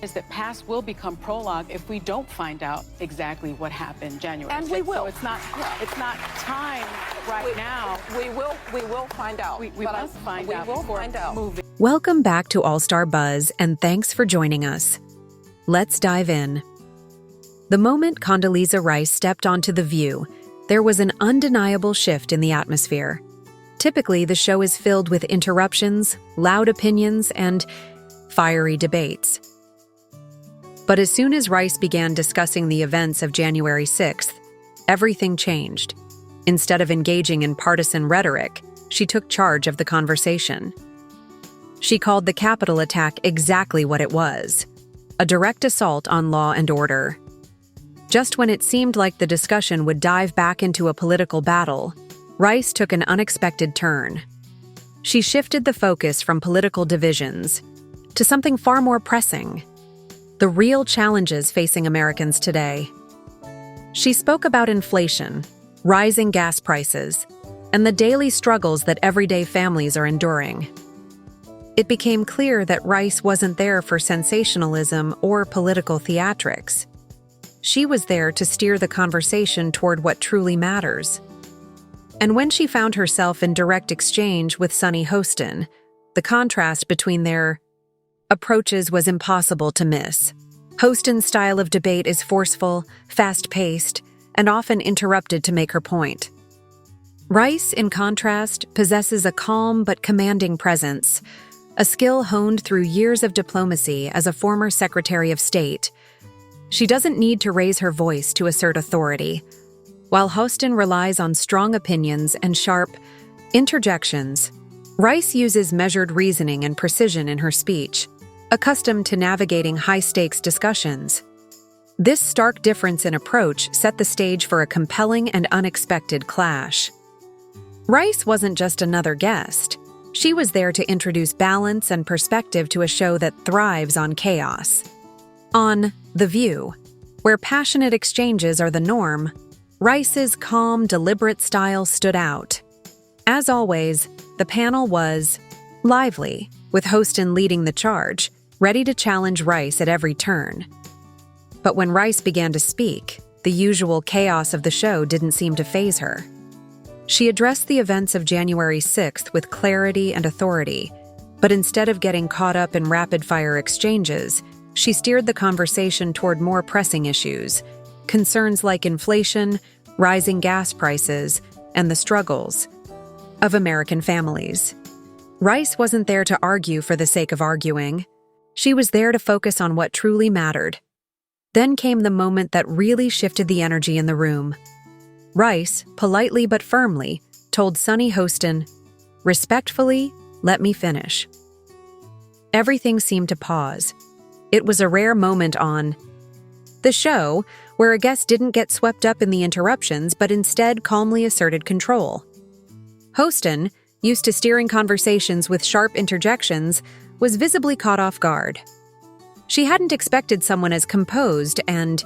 Is that past will become prologue if we don't find out exactly what happened January 6th. And we will. So it's not time now. We will find out. We must find out. We will find out. Welcome back to All-Star Buzz, and thanks for joining us. Let's dive in. The moment Condoleezza Rice stepped onto The View, there was an undeniable shift in the atmosphere. Typically, the show is filled with interruptions, loud opinions, and fiery debates. But as soon as Rice began discussing the events of January 6th, everything changed. Instead of engaging in partisan rhetoric, she took charge of the conversation. She called the Capitol attack exactly what it was: a direct assault on law and order. Just when it seemed like the discussion would dive back into a political battle, Rice took an unexpected turn. She shifted the focus from political divisions to something far more pressing: the real challenges facing Americans today. She spoke about inflation, rising gas prices, and the daily struggles that everyday families are enduring. It became clear that Rice wasn't there for sensationalism or political theatrics. She was there to steer the conversation toward what truly matters. And when she found herself in direct exchange with Sunny Hostin, the contrast between their approaches was impossible to miss. Hostin's style of debate is forceful, fast-paced, and often interrupted to make her point. Rice, in contrast, possesses a calm but commanding presence, a skill honed through years of diplomacy as a former Secretary of State. She doesn't need to raise her voice to assert authority, while Hostin relies on strong opinions and sharp interjections. Rice uses measured reasoning and precision in her speech, accustomed to navigating high-stakes discussions. This stark difference in approach set the stage for a compelling and unexpected clash. Rice wasn't just another guest. She was there to introduce balance and perspective to a show that thrives on chaos. On The View, where passionate exchanges are the norm, Rice's calm, deliberate style stood out. As always, the panel was lively, with Hostin leading the charge, ready to challenge Rice at every turn. But when Rice began to speak, the usual chaos of the show didn't seem to faze her. She addressed the events of January 6th with clarity and authority, but instead of getting caught up in rapid-fire exchanges, she steered the conversation toward more pressing issues, concerns like inflation, rising gas prices, and the struggles of American families. Rice wasn't there to argue for the sake of arguing. She was there to focus on what truly mattered. Then came the moment that really shifted the energy in the room. Rice, politely but firmly, told Sunny Hostin, "Respectfully, let me finish." Everything seemed to pause. It was a rare moment on the show where a guest didn't get swept up in the interruptions but instead calmly asserted control. Hostin, used to steering conversations with sharp interjections, was visibly caught off guard. She hadn't expected someone as composed and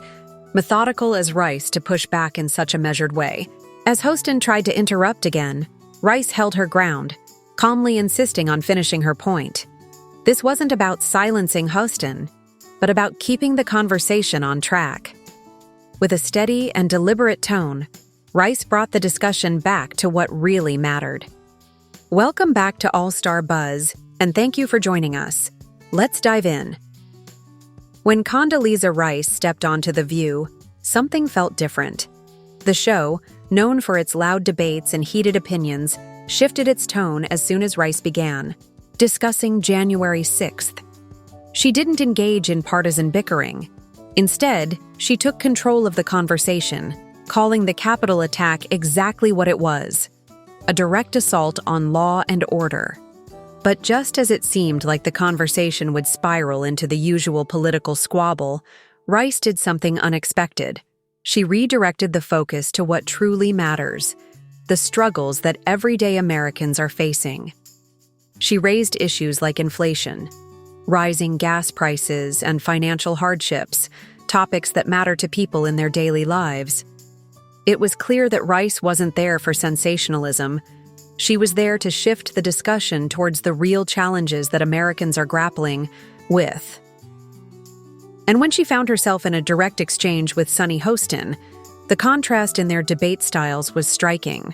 methodical as Rice to push back in such a measured way. As Hostin tried to interrupt again, Rice held her ground, calmly insisting on finishing her point. This wasn't about silencing Hostin, but about keeping the conversation on track. With a steady and deliberate tone, Rice brought the discussion back to what really mattered. Welcome back to All-Star Buzz, and thank you for joining us. Let's dive in. When Condoleezza Rice stepped onto The View, something felt different. The show, known for its loud debates and heated opinions, shifted its tone as soon as Rice began, discussing January 6th. She didn't engage in partisan bickering. Instead, she took control of the conversation, calling the Capitol attack exactly what it was: a direct assault on law and order. But just as it seemed like the conversation would spiral into the usual political squabble, Rice did something unexpected. She redirected the focus to what truly matters: the struggles that everyday Americans are facing. She raised issues like inflation, rising gas prices, and financial hardships, topics that matter to people in their daily lives. It was clear that Rice wasn't there for sensationalism. She was there to shift the discussion towards the real challenges that Americans are grappling with. And when she found herself in a direct exchange with Sunny Hostin, the contrast in their debate styles was striking.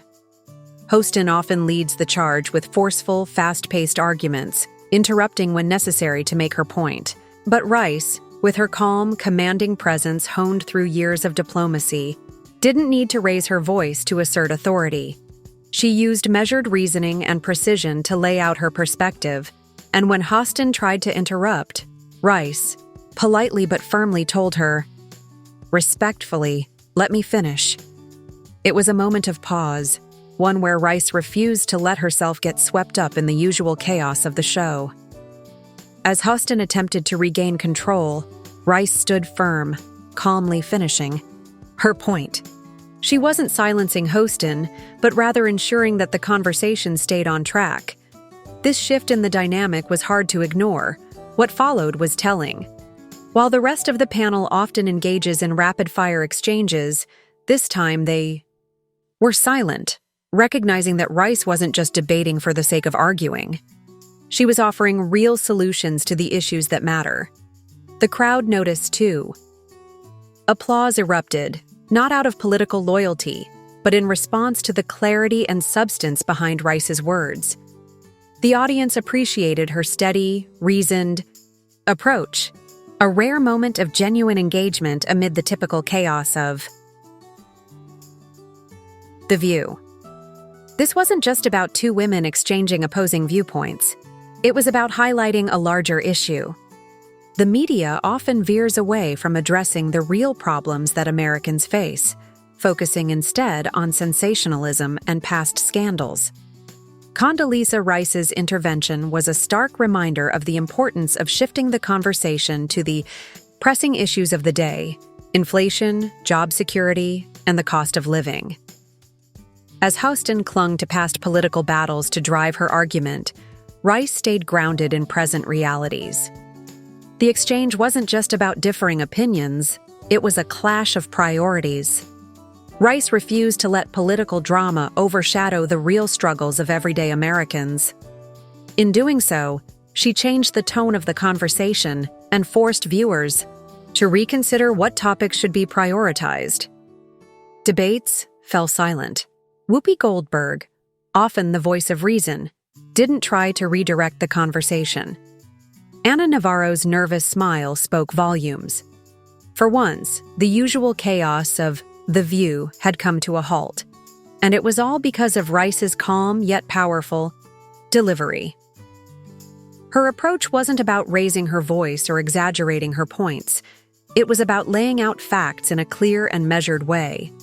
Hostin often leads the charge with forceful, fast-paced arguments, interrupting when necessary to make her point. But Rice, with her calm, commanding presence honed through years of diplomacy, didn't need to raise her voice to assert authority. She used measured reasoning and precision to lay out her perspective, and when Hostin tried to interrupt, Rice, politely but firmly told her, "Respectfully, let me finish." It was a moment of pause, one where Rice refused to let herself get swept up in the usual chaos of the show. As Hostin attempted to regain control, Rice stood firm, calmly finishing her point. She wasn't silencing Hostin, but rather ensuring that the conversation stayed on track. This shift in the dynamic was hard to ignore. What followed was telling. While the rest of the panel often engages in rapid-fire exchanges, this time they were silent, recognizing that Rice wasn't just debating for the sake of arguing. She was offering real solutions to the issues that matter. The crowd noticed, too. Applause erupted, not out of political loyalty, but in response to the clarity and substance behind Rice's words. The audience appreciated her steady, reasoned approach, a rare moment of genuine engagement amid the typical chaos of The View. This wasn't just about two women exchanging opposing viewpoints. It was about highlighting a larger issue. The media often veers away from addressing the real problems that Americans face, focusing instead on sensationalism and past scandals. Condoleezza Rice's intervention was a stark reminder of the importance of shifting the conversation to the pressing issues of the day: inflation, job security, and the cost of living. As Hostin clung to past political battles to drive her argument, Rice stayed grounded in present realities. The exchange wasn't just about differing opinions, it was a clash of priorities. Rice refused to let political drama overshadow the real struggles of everyday Americans. In doing so, she changed the tone of the conversation and forced viewers to reconsider what topics should be prioritized. Debates fell silent. Whoopi Goldberg, often the voice of reason, didn't try to redirect the conversation. Ana Navarro's nervous smile spoke volumes. For once, the usual chaos of The View had come to a halt, and it was all because of Rice's calm yet powerful delivery. Her approach wasn't about raising her voice or exaggerating her points. It was about laying out facts in a clear and measured way.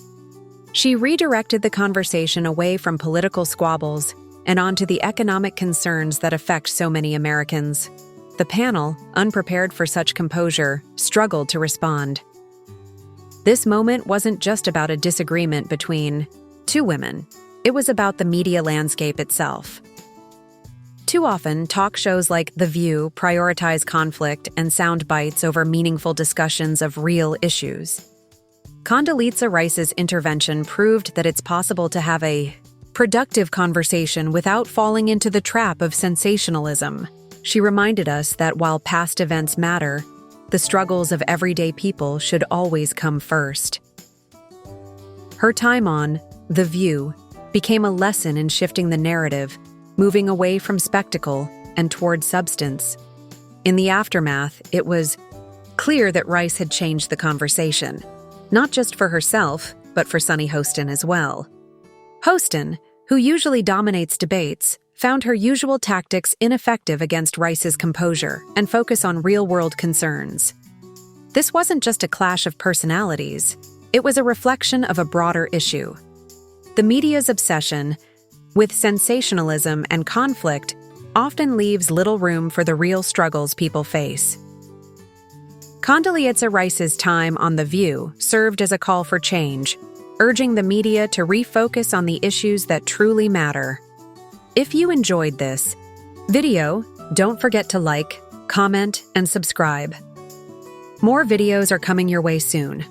She redirected the conversation away from political squabbles and onto the economic concerns that affect so many Americans. The panel, unprepared for such composure, struggled to respond. This moment wasn't just about a disagreement between two women. It was about the media landscape itself. Too often, talk shows like The View prioritize conflict and sound bites over meaningful discussions of real issues. Condoleezza Rice's intervention proved that it's possible to have a productive conversation without falling into the trap of sensationalism. She reminded us that while past events matter, the struggles of everyday people should always come first. Her time on The View became a lesson in shifting the narrative, moving away from spectacle and toward substance. In the aftermath, it was clear that Rice had changed the conversation, not just for herself, but for Sunny Hostin as well. Hostin, who usually dominates debates, found her usual tactics ineffective against Rice's composure and focus on real-world concerns. This wasn't just a clash of personalities, it was a reflection of a broader issue. The media's obsession with sensationalism and conflict often leaves little room for the real struggles people face. Condoleezza Rice's time on The View served as a call for change, urging the media to refocus on the issues that truly matter. If you enjoyed this video, don't forget to like, comment, and subscribe. More videos are coming your way soon.